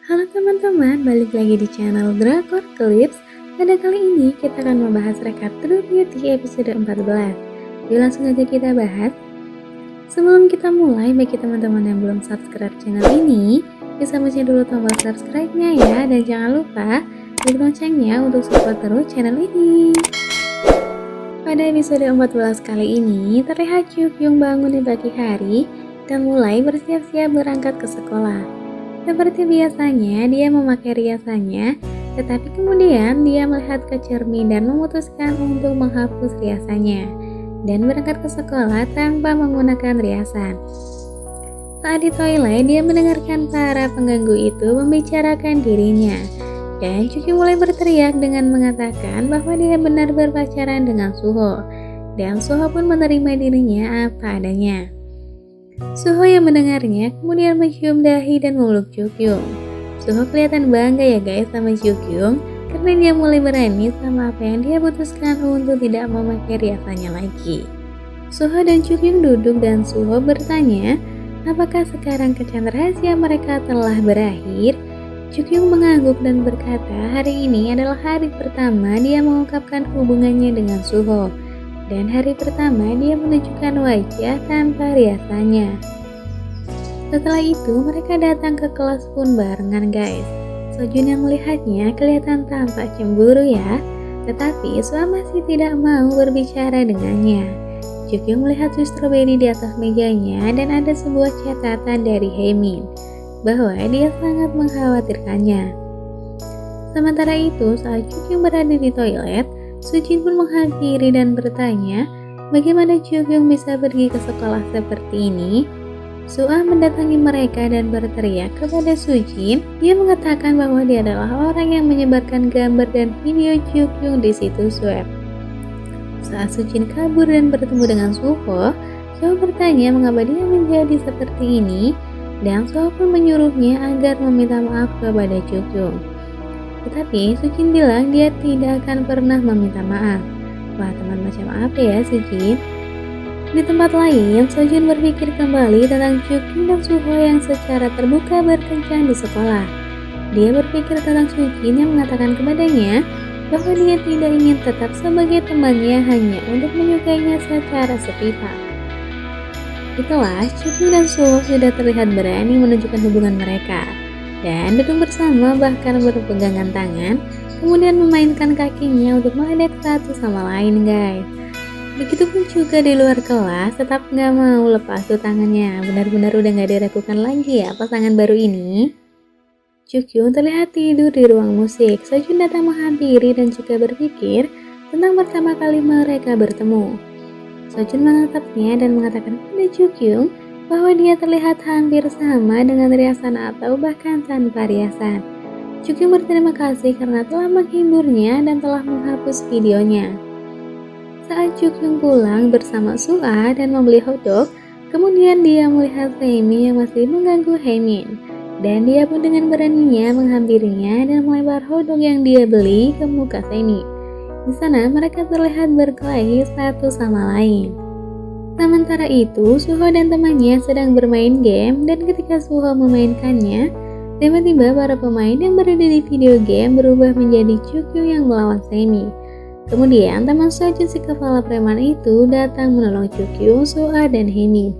Halo teman-teman, balik lagi di channel Drakor Clips. Pada kali ini kita akan membahas recap True Beauty episode 14. Yuk langsung aja kita bahas. Sebelum kita mulai, bagi teman-teman yang belum subscribe channel ini, bisa mencet dulu tombol subscribe-nya ya. Dan jangan lupa klik loncengnya untuk support terus channel ini. Pada episode 14 kali ini, terlihat Jukyung bangun di pagi hari dan mulai bersiap-siap berangkat ke sekolah. Seperti biasanya, dia memakai riasannya, tetapi kemudian dia melihat ke cermin dan memutuskan untuk menghapus riasannya dan berangkat ke sekolah tanpa menggunakan riasan. Saat di toilet, dia mendengarkan para pengganggu itu membicarakan dirinya, dan Jukyung mulai berteriak dengan mengatakan bahwa dia benar berpacaran dengan Suho, dan Suho pun menerima dirinya apa adanya. Suho yang mendengarnya kemudian mencium dahi dan memeluk Jukyung. Suho kelihatan bangga ya guys sama Jukyung karena dia mulai berani sama apa yang dia putuskan untuk tidak memakai riasannya lagi. Suho dan Jukyung duduk dan Suho bertanya apakah sekarang kencan rahasia mereka telah berakhir. Jukyung mengangguk dan berkata hari ini adalah hari pertama dia mengungkapkan hubungannya dengan Suho. Dan hari pertama dia menunjukkan wajah tanpa riasannya. Setelah itu mereka datang ke kelas pun barengan guys. Sojun yang melihatnya kelihatan tampak cemburu ya, tetapi Suha masih tidak mau berbicara dengannya. Jukyung melihat jus stroberi di atas mejanya dan ada sebuah catatan dari Haemin bahwa dia sangat mengkhawatirkannya. Sementara itu saat Jukyung berada di toilet, Sujin pun menghampiri dan bertanya bagaimana Jukyung bisa pergi ke sekolah seperti ini. Suha mendatangi mereka dan berteriak kepada Sujin. Dia mengatakan bahwa dia adalah orang yang menyebarkan gambar dan video Jukyung di situs web. Saat Sujin kabur dan bertemu dengan Suho, Suho bertanya mengapa dia menjadi seperti ini dan Suho pun menyuruhnya agar meminta maaf kepada Jukyung. Tetapi Sujin bilang dia tidak akan pernah meminta maaf. Wah, teman macam apa ya Sujin? Di tempat lain, Sojun berpikir kembali tentang Jukyung dan Suho yang secara terbuka berkencan di sekolah. Dia berpikir tentang Sujin yang mengatakan kepadanya bahwa dia tidak ingin tetap sebagai temannya hanya untuk menyukainya secara sepihak. Itulah, Jukyung dan Suho sudah terlihat berani menunjukkan hubungan mereka. Dan duduk bersama bahkan berpegangan tangan, kemudian memainkan kakinya untuk meledek satu sama lain guys. Begitupun juga di luar kelas, tetap nggak mau lepas tuh tangannya. Benar-benar udah nggak diragukan lagi ya pasangan baru ini. Jukyung terlihat tidur di ruang musik. Sojun datang menghampiri dan juga berpikir tentang pertama kali mereka bertemu. Sojun menatapnya dan mengatakan pada Jukyung bahwa dia terlihat hampir sama dengan riasan atau bahkan tanpa riasan. Jukyung berterima kasih karena telah menghiburnya dan telah menghapus videonya. Saat Jukyung pulang bersama Suha dan membeli hotdog, kemudian dia melihat Semi yang masih mengganggu Haemin. Dan dia pun dengan beraninya menghampirinya dan melempar hotdog yang dia beli ke muka Semi. Di sana mereka terlihat berkelahi satu sama lain. Sementara itu, Suho dan temannya sedang bermain game dan ketika Suho memainkannya, tiba-tiba para pemain yang berada di video game berubah menjadi Jukyung yang melawan Semi. Kemudian teman Sojun si kepala preman itu datang menolong Jukyung, Suha, dan Haemin.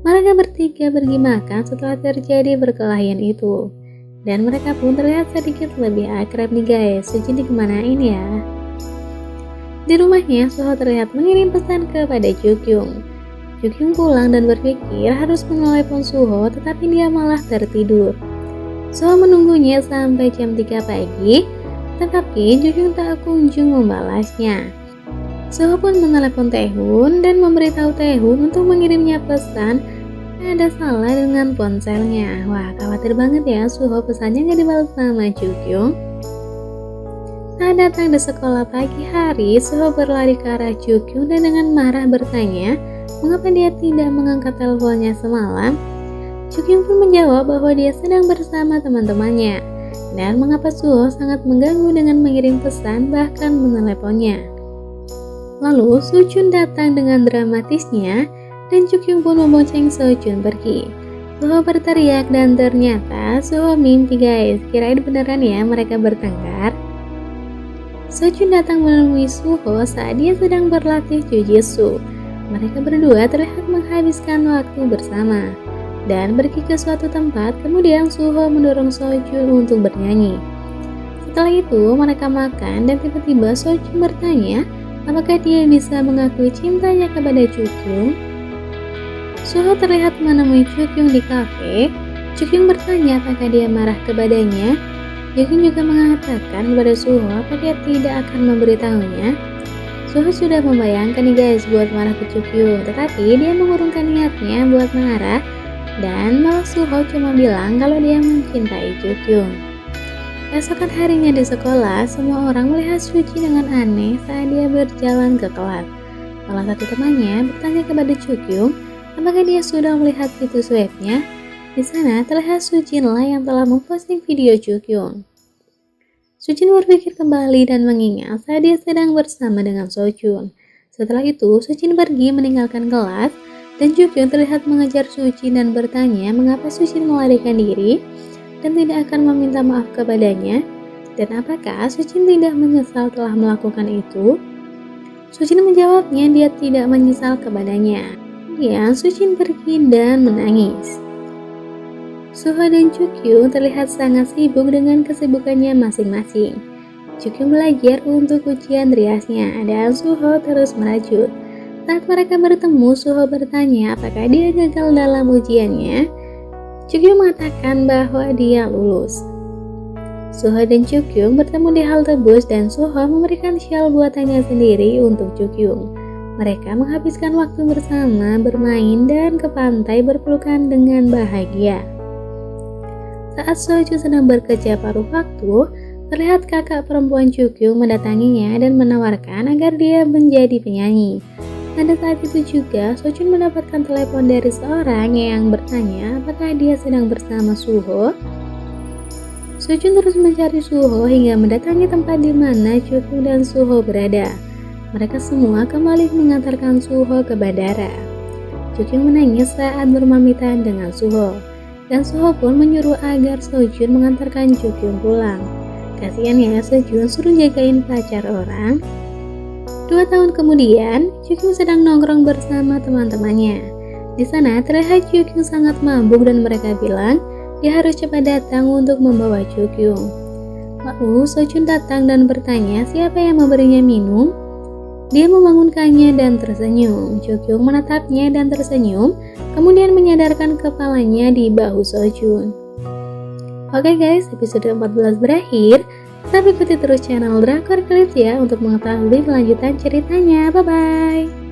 Mereka bertiga pergi makan setelah terjadi perkelahian itu. Dan mereka pun terlihat sedikit lebih akrab nih guys. Sojun dikemanain ya? Di rumahnya, Suho terlihat mengirim pesan kepada Jukyung. Jukyung pulang dan berpikir harus menelepon Suho, tetapi dia malah tertidur. Suho menunggunya sampai jam 3 pagi, tetapi Jukyung tak kunjung membalasnya. Suho pun menelepon Taehoon dan memberitahu Taehoon untuk mengirimnya pesan ada salah dengan ponselnya. Wah, khawatir banget ya Suho pesannya gak dibalas sama Jukyung. Saat datang di sekolah pagi hari, Suho berlari ke arah Jukyung dan dengan marah bertanya mengapa dia tidak mengangkat teleponnya semalam. Jukyung pun menjawab bahwa dia sedang bersama teman-temannya dan mengapa Suho sangat mengganggu dengan mengirim pesan bahkan meneleponnya. Lalu Sojun datang dengan dramatisnya dan Jukyung pun membonceng Sojun pergi. Suho berteriak dan ternyata Suho mimpi guys. Kirain beneran ya mereka bertengkar. Sojun datang menemui Suho saat dia sedang berlatih jujitsu. Mereka berdua terlihat menghabiskan waktu bersama dan pergi ke suatu tempat. Kemudian Suho mendorong Sojun untuk bernyanyi. Setelah itu mereka makan dan tiba-tiba Sojun bertanya apakah dia bisa mengakui cintanya kepada Chukyung. Suho terlihat menemui Chukyung di kafe. Chukyung bertanya apakah dia marah kepadanya. Chukyung juga mengatakan kepada Suho apakah dia tidak akan memberitahunya. Suho sudah membayangkan nih guys buat marah ke Chukyung, tetapi dia mengurungkan niatnya buat marah dan malah Suho cuma bilang kalau dia mencintai Chukyung. Esokan harinya di sekolah, semua orang melihat Suci dengan aneh saat dia berjalan ke kelas. Salah satu temannya bertanya kepada Chukyung apakah dia sudah melihat situs webnya. Di sana terlihat Sujin lah yang telah memposting video Chukyung. Sujin berpikir kembali dan mengingat saat dia sedang bersama dengan Sojun. Setelah itu, Sujin pergi meninggalkan kelas dan Chukyung terlihat mengejar Sujin dan bertanya mengapa Sujin melarikan diri dan tidak akan meminta maaf kepadanya, dan apakah Sujin tidak menyesal telah melakukan itu. Sujin menjawabnya dia tidak menyesal kepadanya. Kemudian Sujin pergi dan menangis. Suho dan Chukyung terlihat sangat sibuk dengan kesibukannya masing-masing. Chukyung belajar untuk ujian riasnya dan Suho terus merajut. Saat mereka bertemu, Suho bertanya apakah dia gagal dalam ujiannya. Chukyung mengatakan bahwa dia lulus. Suho dan Chukyung bertemu di halte bus dan Suho memberikan shawl buatannya sendiri untuk Chukyung. Mereka menghabiskan waktu bersama, bermain dan ke pantai berpelukan dengan bahagia. Saat Sojun sedang bekerja paruh waktu, terlihat kakak perempuan Chukyung mendatanginya dan menawarkan agar dia menjadi penyanyi. Pada saat itu juga, Sojun mendapatkan telepon dari seorang yang bertanya apakah dia sedang bersama Suho. Sojun terus mencari Suho hingga mendatangi tempat di mana Chukyung dan Suho berada. Mereka semua kembali mengantarkan Suho ke bandara. Chukyung menangis saat bermamitan dengan Suho. Dan Suho pun menyuruh agar Sojun mengantarkan Chukyung pulang. Kasian ya, Sojun suruh jagain pacar orang. 2 tahun kemudian, Chukyung sedang nongkrong bersama teman-temannya. Di sana terlihat Chukyung sangat mabuk dan mereka bilang dia harus cepat datang untuk membawa Chukyung. Lalu Sojun datang dan bertanya siapa yang memberinya minum. Dia membangunkannya dan tersenyum. Chukyung menatapnya dan tersenyum, kemudian menyadarkan kepalanya di bahu Sojun. Oke guys, episode 14 berakhir. Tapi ikuti terus channel Drakor Clips ya untuk mengetahui kelanjutan ceritanya. Bye-bye.